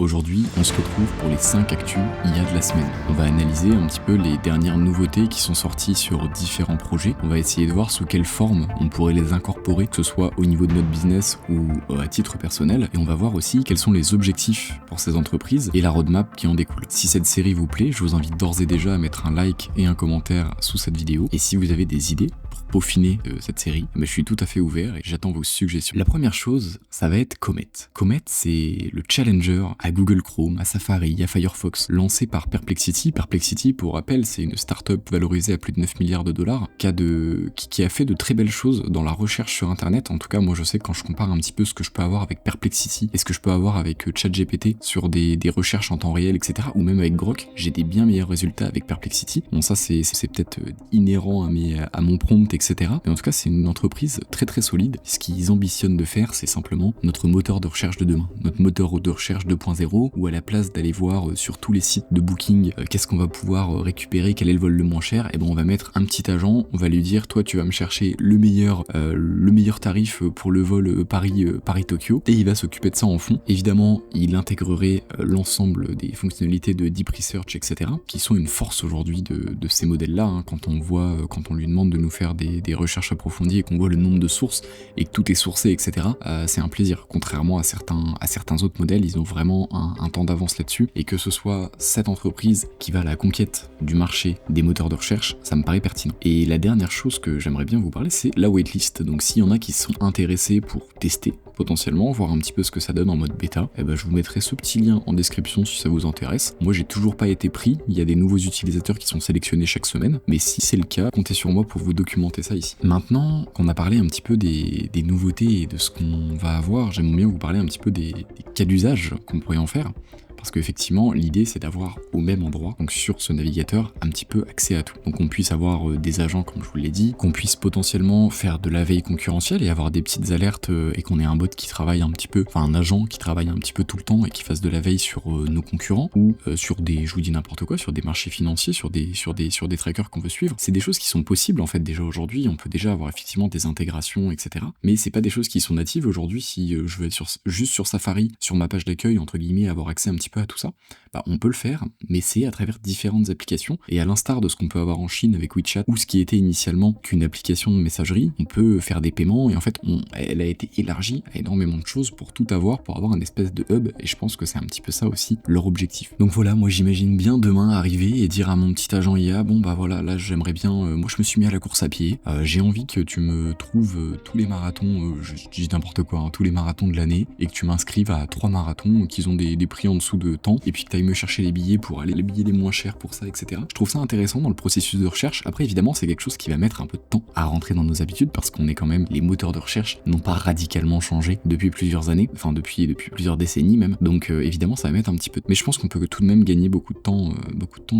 Aujourd'hui, on se retrouve pour les 5 actus IA de la semaine. On va analyser un petit peu les dernières nouveautés qui sont sorties sur différents projets. On va essayer de voir sous quelle forme on pourrait les incorporer, que ce soit au niveau de notre business ou à titre personnel. Et on va voir aussi quels sont les objectifs pour ces entreprises et la roadmap qui en découle. Si cette série vous plaît, je vous invite d'ores et déjà à mettre un like et un commentaire sous cette vidéo. Et si vous avez des idées pour peaufiner cette série, je suis tout à fait ouvert et j'attends vos suggestions. La première chose, ça va être Comet. Comet, c'est le challenger à Google Chrome, à Safari, à Firefox, lancé par Perplexity. Perplexity, pour rappel, c'est une startup valorisée à plus de 9 milliards de dollars qui a fait de très belles choses dans la recherche sur Internet. En tout cas, moi je sais que quand je compare un petit peu ce que je peux avoir avec Perplexity et ce que je peux avoir avec ChatGPT sur des recherches en temps réel, etc., ou même avec Grok, j'ai des bien meilleurs résultats avec Perplexity. Bon, ça c'est peut-être inhérent à mon prompt, etc. Mais en tout cas, c'est une entreprise très très solide. Ce qu'ils ambitionnent de faire, c'est simplement notre moteur de recherche de demain, notre moteur de recherche 2.0, où à la place d'aller voir sur tous les sites de booking qu'est-ce qu'on va pouvoir récupérer, quel est le vol le moins cher, et ben on va mettre un petit agent, on va lui dire toi tu vas me chercher le meilleur tarif pour le vol Paris-Tokyo, et il va s'occuper de ça en fond. Évidemment, il intégrerait l'ensemble des fonctionnalités de deep research, etc., qui sont une force aujourd'hui de ces modèles-là, hein, quand on lui demande de nous faire des recherches approfondies et qu'on voit le nombre de sources et que tout est sourcé, etc., c'est un plaisir. Contrairement à certains autres modèles, ils ont vraiment un temps d'avance là-dessus, et que ce soit cette entreprise qui va à la conquête du marché des moteurs de recherche, ça me paraît pertinent. Et la dernière chose que j'aimerais bien vous parler, c'est la waitlist. Donc s'il y en a qui sont intéressés pour tester potentiellement, voir un petit peu ce que ça donne en mode bêta, et ben je vous mettrai ce petit lien en description si ça vous intéresse. Moi j'ai toujours pas été pris, il y a des nouveaux utilisateurs qui sont sélectionnés chaque semaine, mais si c'est le cas, comptez sur moi pour vous documenter ça ici. Maintenant qu'on a parlé un petit peu des nouveautés et de ce qu'on va avoir, j'aimerais bien vous parler un petit peu des cas d'usage qu'on pourrait en faire. Parce qu'effectivement, l'idée c'est d'avoir au même endroit, donc sur ce navigateur, un petit peu accès à tout. Donc qu'on puisse avoir des agents, comme je vous l'ai dit, qu'on puisse potentiellement faire de la veille concurrentielle et avoir des petites alertes et qu'on ait un bot qui travaille un petit peu, enfin un agent qui travaille un petit peu tout le temps et qui fasse de la veille sur nos concurrents ou sur des, je vous dis n'importe quoi, sur des marchés financiers, sur des trackers qu'on veut suivre. C'est des choses qui sont possibles en fait déjà aujourd'hui. On peut déjà avoir effectivement des intégrations, etc. Mais c'est pas des choses qui sont natives aujourd'hui. Si je veux être juste sur Safari, sur ma page d'accueil, entre guillemets, avoir accès un petit peu à tout ça, bah on peut le faire, mais c'est à travers différentes applications, et à l'instar de ce qu'on peut avoir en Chine avec WeChat, ou ce qui était initialement qu'une application de messagerie, on peut faire des paiements, et en fait elle a été élargie à énormément de choses pour tout avoir, pour avoir un espèce de hub, et je pense que c'est un petit peu ça aussi leur objectif. Donc voilà, moi j'imagine bien demain arriver et dire à mon petit agent IA, bon bah voilà, là j'aimerais bien, moi je me suis mis à la course à pied, j'ai envie que tu me trouves tous les marathons, je dis n'importe quoi, hein, tous les marathons de l'année, et que tu m'inscrives à 3 marathons qui ont des prix en dessous de temps, et puis que tu ailles me chercher les billets pour aller les billets les moins chers pour ça, etc. Je trouve ça intéressant dans le processus de recherche. Après évidemment c'est quelque chose qui va mettre un peu de temps à rentrer dans nos habitudes, parce qu'on est quand même, les moteurs de recherche n'ont pas radicalement changé depuis plusieurs années, enfin depuis plusieurs décennies même, donc évidemment ça va mettre un petit peu de... Mais je pense qu'on peut tout de même gagner beaucoup de temps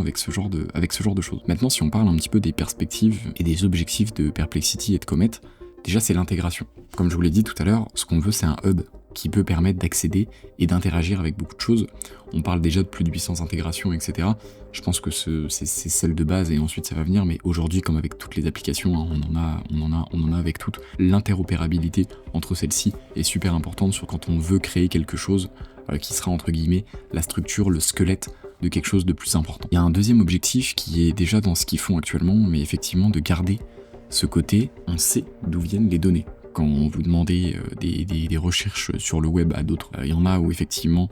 avec ce genre de choses. Maintenant si on parle un petit peu des perspectives et des objectifs de Perplexity et de Comet, déjà c'est l'intégration. Comme je vous l'ai dit tout à l'heure, ce qu'on veut c'est un hub qui peut permettre d'accéder et d'interagir avec beaucoup de choses. On parle déjà de plus de 800 intégrations, etc. Je pense que c'est celle de base et ensuite ça va venir, mais aujourd'hui, comme avec toutes les applications, hein, on en a avec toutes. L'interopérabilité entre celles-ci est super importante sur quand on veut créer quelque chose qui sera entre guillemets la structure, le squelette de quelque chose de plus important. Il y a un deuxième objectif qui est déjà dans ce qu'ils font actuellement, mais effectivement de garder ce côté, on sait d'où viennent les données. Quand vous demandez des recherches sur le web à d'autres, il y en a où effectivement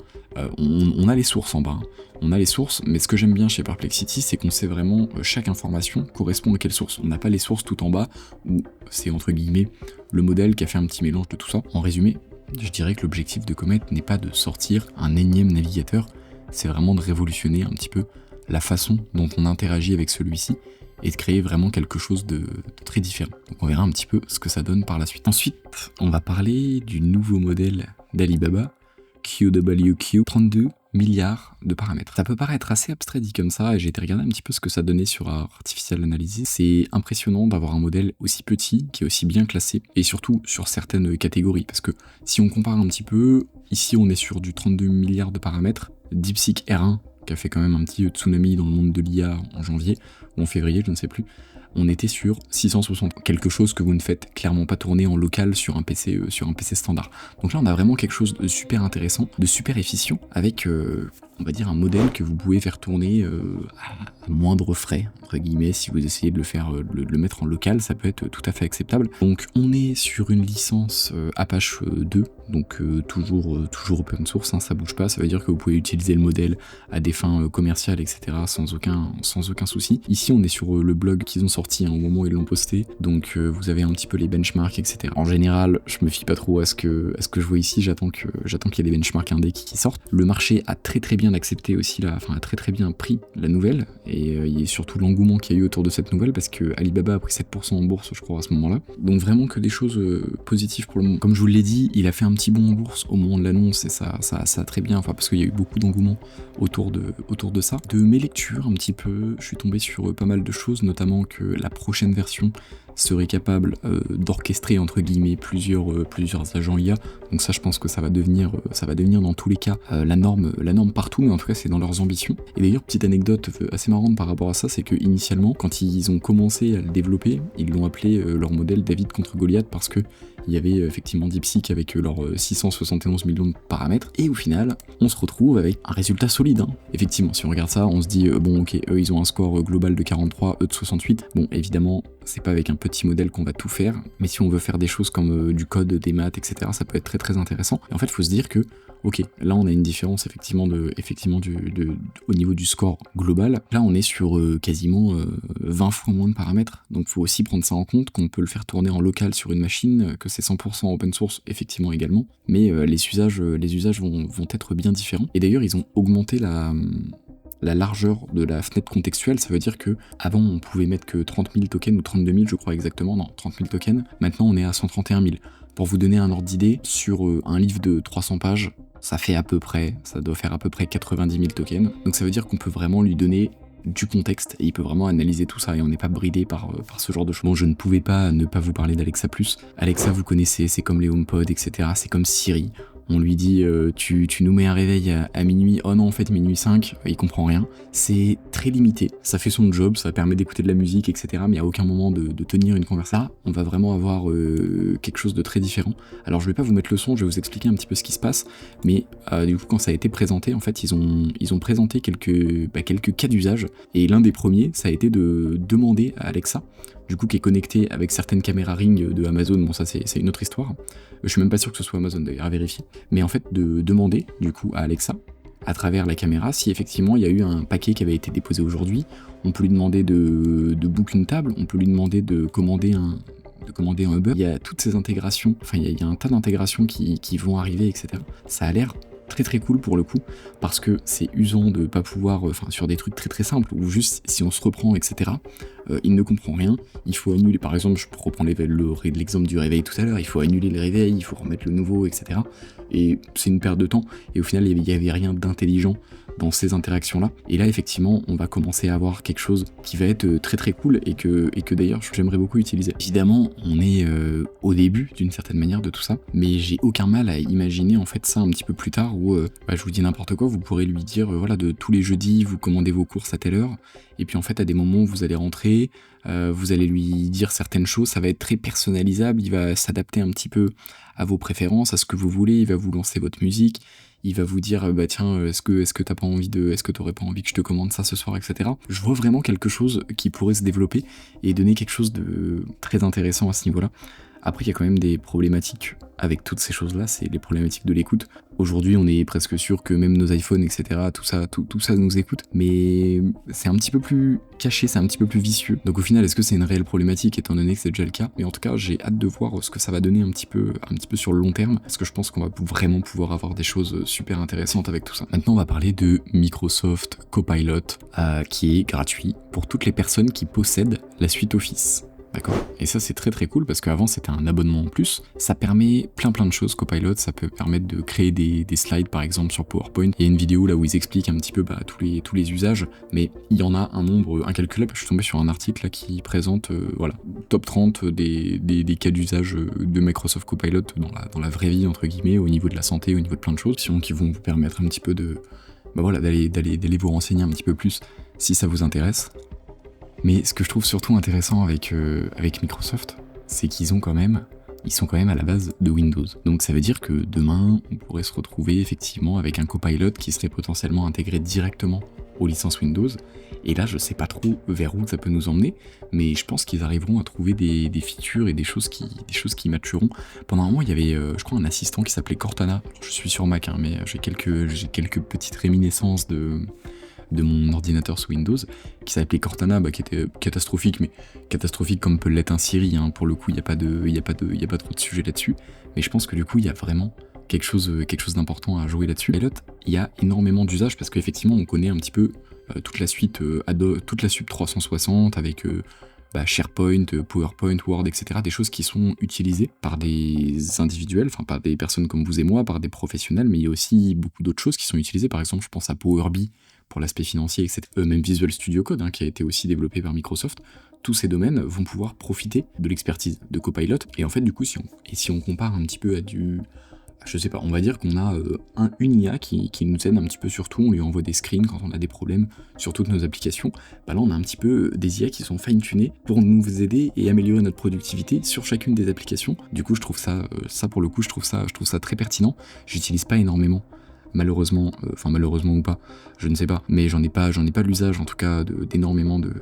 on a les sources en bas, hein. On a les sources, mais ce que j'aime bien chez Perplexity, c'est qu'on sait vraiment chaque information correspond à quelle source. On n'a pas les sources tout en bas, où c'est entre guillemets le modèle qui a fait un petit mélange de tout ça. En résumé, je dirais que l'objectif de Comet n'est pas de sortir un énième navigateur, c'est vraiment de révolutionner un petit peu la façon dont on interagit avec celui-ci, et de créer vraiment quelque chose de très différent. Donc on verra un petit peu ce que ça donne par la suite. Ensuite, on va parler du nouveau modèle d'Alibaba, QWQ, 32 milliards de paramètres. Ça peut paraître assez abstrait dit comme ça, et j'ai été regarder un petit peu ce que ça donnait sur Artificial Analysis. C'est impressionnant d'avoir un modèle aussi petit, qui est aussi bien classé, et surtout sur certaines catégories, parce que si on compare un petit peu, ici on est sur du 32 milliards de paramètres, DeepSeek R1, qui a fait quand même un petit tsunami dans le monde de l'IA en janvier, ou en février, je ne sais plus, on était sur 660, quelque chose que vous ne faites clairement pas tourner en local sur un PC standard. Donc là on a vraiment quelque chose de super intéressant, de super efficient, avec on va dire un modèle que vous pouvez faire tourner à moindre frais, entre guillemets, si vous essayez de le faire, le mettre en local, ça peut être tout à fait acceptable. Donc on est sur une licence Apache 2, donc toujours open source, hein, ça bouge pas, ça veut dire que vous pouvez utiliser le modèle à des fins commerciales, etc. sans aucun souci. Ici on est sur le blog qu'ils ont sorti au moment où ils l'ont posté, donc vous avez un petit peu les benchmarks, etc. En général, je me fie pas trop à ce que je vois ici, j'attends qu'il y ait les benchmarks indés qui sortent. Le marché a très bien accepté aussi, a très bien pris la nouvelle, et il y a surtout l'engouement qu'il y a eu autour de cette nouvelle, parce que Alibaba a pris 7% en bourse, je crois, à ce moment-là. Donc vraiment que des choses positives pour le moment. Comme je vous l'ai dit, il a fait un petit bond en bourse au moment de l'annonce, et ça a très bien, parce qu'il y a eu beaucoup d'engouement autour de ça. De mes lectures un petit peu, je suis tombé sur pas mal de choses, notamment que la prochaine version serait capable d'orchestrer entre guillemets plusieurs agents IA. Donc ça, je pense que ça va devenir dans tous les cas la norme partout, mais en tout cas c'est dans leurs ambitions. Et d'ailleurs, petite anecdote assez marrante par rapport à ça, c'est que initialement, quand ils ont commencé à le développer, ils l'ont appelé leur modèle David contre Goliath, parce que il y avait effectivement DeepSeek avec leurs 671 millions de paramètres, et au final, on se retrouve avec un résultat solide. Hein. Effectivement, si on regarde ça, on se dit, bon ok, eux ils ont un score global de 43, eux de 68. Bon, évidemment, c'est pas avec un petit modèle qu'on va tout faire, mais si on veut faire des choses comme du code, des maths, etc., ça peut être très intéressant. Et en fait, il faut se dire que, ok, là on a une différence effectivement au niveau du score global. Là, on est sur quasiment 20 fois moins de paramètres, donc il faut aussi prendre ça en compte, qu'on peut le faire tourner en local sur une machine, que c'est 100% open source effectivement également, mais les usages vont être bien différents. Et d'ailleurs, ils ont augmenté la largeur de la fenêtre contextuelle. Ça veut dire que avant on pouvait mettre que 30 000 tokens ou 32 000 je crois exactement, non 30 000 tokens, maintenant on est à 131 000. Pour vous donner un ordre d'idée, sur un livre de 300 pages, ça doit faire à peu près 90 000 tokens, donc ça veut dire qu'on peut vraiment lui donner du contexte, et il peut vraiment analyser tout ça, et on n'est pas bridé par ce genre de choses. Bon, je ne pouvais pas ne pas vous parler d'Alexa+. Alexa, vous connaissez, c'est comme les HomePod, etc. C'est comme Siri. On lui dit tu nous mets un réveil à minuit, oh non en fait minuit 5, il comprend rien. C'est très limité, ça fait son job, ça permet d'écouter de la musique, etc. Mais à aucun moment de tenir une conversation. On va vraiment avoir quelque chose de très différent. Alors je vais pas vous mettre le son, je vais vous expliquer un petit peu ce qui se passe, mais du coup quand ça a été présenté, en fait ils ont présenté quelques cas d'usage, et l'un des premiers ça a été de demander à Alexa, du coup qui est connecté avec certaines caméras Ring de Amazon, bon ça c'est une autre histoire, je suis même pas sûr que ce soit Amazon d'ailleurs, à vérifier, mais en fait de demander du coup à Alexa, à travers la caméra, si effectivement il y a eu un paquet qui avait été déposé aujourd'hui. On peut lui demander de book une table, on peut lui demander de commander un Uber. Il y a toutes ces intégrations, enfin il y a un tas d'intégrations qui vont arriver, etc. Ça a l'air très cool pour le coup, parce que c'est usant de pas pouvoir, sur des trucs très simples, ou juste si on se reprend, etc., il ne comprend rien, il faut annuler, par exemple, je reprends l'exemple du réveil tout à l'heure, il faut annuler le réveil, il faut remettre le nouveau, etc., et c'est une perte de temps, et au final il n'y avait rien d'intelligent dans ces interactions-là. Et là, effectivement, on va commencer à avoir quelque chose qui va être très cool, et que d'ailleurs, j'aimerais beaucoup utiliser. Évidemment, on est au début, d'une certaine manière, de tout ça, mais j'ai aucun mal à imaginer, en fait, ça un petit peu plus tard, où, je vous dis n'importe quoi, vous pourrez lui dire, voilà, de tous les jeudis, vous commandez vos courses à telle heure, et puis en fait, à des moments où vous allez rentrer, vous allez lui dire certaines choses, ça va être très personnalisable, il va s'adapter un petit peu à vos préférences, à ce que vous voulez, il va vous lancer votre musique, il va vous dire tiens, est-ce que t'aurais pas envie que je te commande ça ce soir, etc. Je vois vraiment quelque chose qui pourrait se développer et donner quelque chose de très intéressant à ce niveau-là. Après, il y a quand même des problématiques avec toutes ces choses-là, c'est les problématiques de l'écoute. Aujourd'hui, on est presque sûr que même nos iPhones, etc., tout ça nous écoute, mais c'est un petit peu plus caché, c'est un petit peu plus vicieux. Donc au final, est-ce que c'est une réelle problématique, étant donné que c'est déjà le cas? Mais en tout cas, j'ai hâte de voir ce que ça va donner un petit peu sur le long terme, parce que je pense qu'on va vraiment pouvoir avoir des choses super intéressantes avec tout ça. Maintenant, on va parler de Microsoft Copilot, qui est gratuit pour toutes les personnes qui possèdent la suite Office. D'accord. Et ça c'est très cool, parce qu'avant c'était un abonnement en plus. Ça permet plein de choses, Copilot. Ça peut permettre de créer des slides par exemple sur PowerPoint. Il y a une vidéo là où ils expliquent un petit peu tous les usages, mais il y en a un nombre incalculable. Je suis tombé sur un article là qui présente top 30 des cas d'usage de Microsoft Copilot dans la vraie vie entre guillemets, au niveau de la santé, au niveau de plein de choses, qui vont vous permettre un petit peu d'aller vous renseigner un petit peu plus si ça vous intéresse. Mais ce que je trouve surtout intéressant avec Microsoft, c'est qu'ils sont quand même à la base de Windows. Donc ça veut dire que demain, on pourrait se retrouver effectivement avec un Copilot qui serait potentiellement intégré directement aux licences Windows. Et là, je sais pas trop vers où ça peut nous emmener, mais je pense qu'ils arriveront à trouver des features et des choses qui matcheront. Pendant un moment, il y avait, je crois, un assistant qui s'appelait Cortana. Je suis sur Mac, hein, mais j'ai quelques petites réminiscences de mon ordinateur sous Windows, qui s'appelait Cortana, qui était catastrophique, mais catastrophique comme peut l'être un Siri, hein. Pour le coup, il n'y a pas trop de sujet là-dessus, mais je pense que du coup, il y a vraiment quelque chose d'important à jouer là-dessus. Pilot, il y a énormément d'usages, parce qu'effectivement, on connaît un petit peu toute la suite toute la suite 360, avec SharePoint, PowerPoint, Word, etc. Des choses qui sont utilisées par des individuels, enfin par des personnes comme vous et moi, par des professionnels, mais il y a aussi beaucoup d'autres choses qui sont utilisées. Par exemple, je pense à Power BI pour l'aspect financier, etc. Même Visual Studio Code, hein, qui a été aussi développé par Microsoft. Tous ces domaines vont pouvoir profiter de l'expertise de Copilot. Et en fait, du coup, si on compare un petit peu à je sais pas, on va dire qu'on a une IA qui nous aide un petit peu sur tout, on lui envoie des screens quand on a des problèmes sur toutes nos applications. Là, on a un petit peu des IA qui sont fine-tunées pour nous aider et améliorer notre productivité sur chacune des applications. Du coup, je trouve ça pour le coup, je trouve ça très pertinent. J'utilise pas énormément, malheureusement, malheureusement ou pas, je ne sais pas, mais j'en ai pas l'usage en tout cas d'énormément de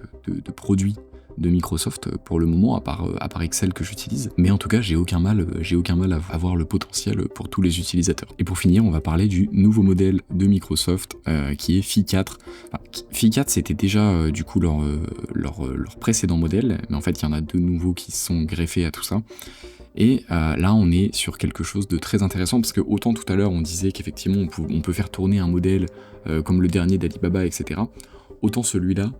produits de Microsoft pour le moment, à part Excel que j'utilise, mais en tout cas j'ai aucun mal à voir le potentiel pour tous les utilisateurs. Et pour finir, on va parler du nouveau modèle de Microsoft qui est Phi 4. Phi 4 c'était déjà du coup leur précédent modèle, mais en fait il y en a deux nouveaux qui sont greffés à tout ça. Et là, on est sur quelque chose de très intéressant, parce que autant tout à l'heure on disait qu'effectivement on peut faire tourner un modèle comme le dernier d'Alibaba, etc. Autant celui-là,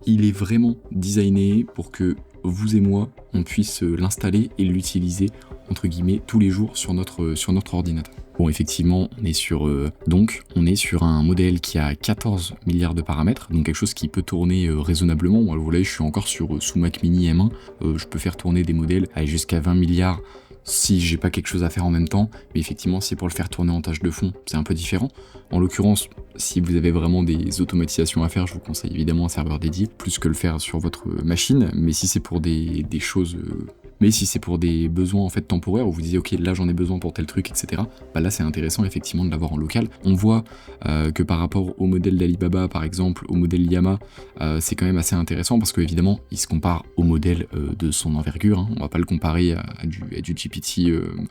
il est vraiment designé pour que vous et moi, on puisse l'installer et l'utiliser, entre guillemets, tous les jours sur notre ordinateur. Bon, effectivement, on est sur un modèle qui a 14 milliards de paramètres, donc quelque chose qui peut tourner raisonnablement. Moi, vous voyez, je suis encore sous Mac Mini M1, je peux faire tourner des modèles jusqu'à 20 milliards si j'ai pas quelque chose à faire en même temps, mais effectivement, si pour le faire tourner en tâche de fond, c'est un peu différent. En l'occurrence, si vous avez vraiment des automatisations à faire, je vous conseille évidemment un serveur dédié, plus que le faire sur votre machine, mais si c'est pour des choses... Mais si c'est pour des besoins en fait temporaires où vous disiez ok là j'en ai besoin pour tel truc, etc. Là c'est intéressant effectivement de l'avoir en local. On voit que par rapport au modèle d'Alibaba par exemple, au modèle Llama, c'est quand même assez intéressant parce qu'évidemment il se compare au modèle de son envergure, hein. On va pas le comparer à du GPT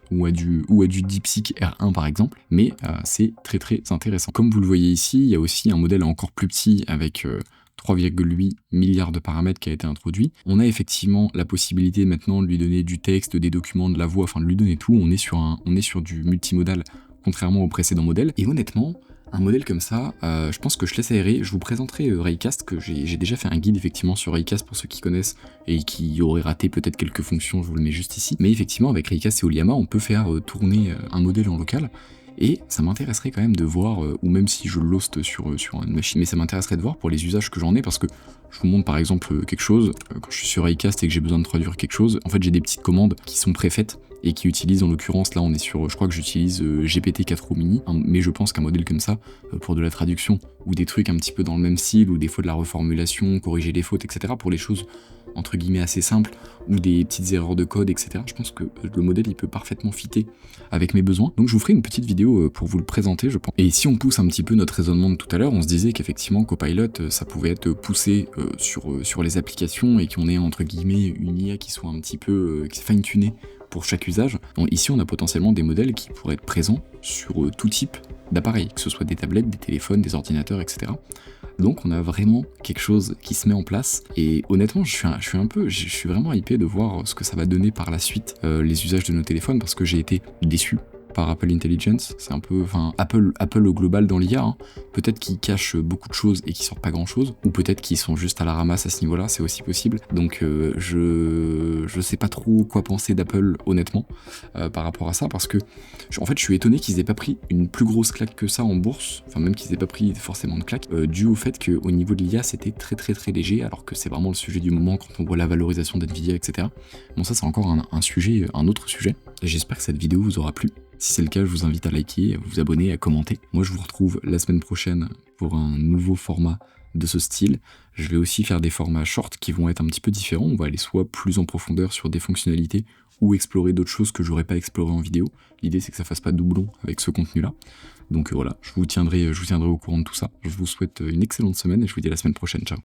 ou à du DeepSeek R1 par exemple, mais c'est très très intéressant. Comme vous le voyez ici, il y a aussi un modèle encore plus petit avec 3,8 milliards de paramètres qui a été introduit. On a effectivement la possibilité maintenant de lui donner du texte, des documents, de la voix, enfin de lui donner tout. On est sur du multimodal, contrairement au précédent modèle. Et honnêtement, un modèle comme ça, je pense que je laisse aérer. Je vous présenterai Raycast, que j'ai déjà fait un guide effectivement sur Raycast pour ceux qui connaissent et qui auraient raté peut-être quelques fonctions, je vous le mets juste ici. Mais effectivement, avec Raycast et Oliama, on peut faire tourner un modèle en local. Et ça m'intéresserait quand même de voir, ou même si je l'hoste sur une machine, mais ça m'intéresserait de voir pour les usages que j'en ai, parce que je vous montre par exemple quelque chose, quand je suis sur Raycast et que j'ai besoin de traduire quelque chose, en fait j'ai des petites commandes qui sont préfaites et qui utilisent, en l'occurrence là on est sur, je crois que j'utilise GPT-4 Mini, hein, mais je pense qu'un modèle comme ça, pour de la traduction, ou des trucs un petit peu dans le même style, ou des fois de la reformulation, corriger les fautes, etc., pour les choses entre guillemets assez simples, ou des petites erreurs de code, etc. Je pense que le modèle il peut parfaitement fitter avec mes besoins. Donc je vous ferai une petite vidéo pour vous le présenter, je pense. Et si on pousse un petit peu notre raisonnement de tout à l'heure, on se disait qu'effectivement Copilot, ça pouvait être poussé sur les applications et qu'on ait entre guillemets une IA qui soit un petit peu fine-tunée pour chaque usage. Donc, ici on a potentiellement des modèles qui pourraient être présents sur tout type d'appareils, que ce soit des tablettes, des téléphones, des ordinateurs, etc. Donc on a vraiment quelque chose qui se met en place et honnêtement je suis vraiment hypé de voir ce que ça va donner par la suite les usages de nos téléphones, parce que j'ai été déçu par Apple Intelligence. C'est un peu, Apple au global dans l'IA, hein. Peut-être qu'ils cachent beaucoup de choses et qu'ils sortent pas grand chose, ou peut-être qu'ils sont juste à la ramasse à ce niveau-là, c'est aussi possible. Donc je sais pas trop quoi penser d'Apple honnêtement par rapport à ça, parce que en fait je suis étonné qu'ils aient pas pris une plus grosse claque que ça en bourse, enfin même qu'ils aient pas pris forcément de claque, dû au fait qu'au niveau de l'IA c'était très très très léger, alors que c'est vraiment le sujet du moment quand on voit la valorisation d'NVIDIA, etc. Bon ça c'est encore un autre sujet, et j'espère que cette vidéo vous aura plu. Si c'est le cas, je vous invite à liker, à vous abonner, à commenter. Moi, je vous retrouve la semaine prochaine pour un nouveau format de ce style. Je vais aussi faire des formats short qui vont être un petit peu différents. On va aller soit plus en profondeur sur des fonctionnalités ou explorer d'autres choses que j'aurais pas explorées en vidéo. L'idée, c'est que ça fasse pas doublon avec ce contenu-là. Donc voilà, je vous tiendrai au courant de tout ça. Je vous souhaite une excellente semaine et je vous dis à la semaine prochaine. Ciao.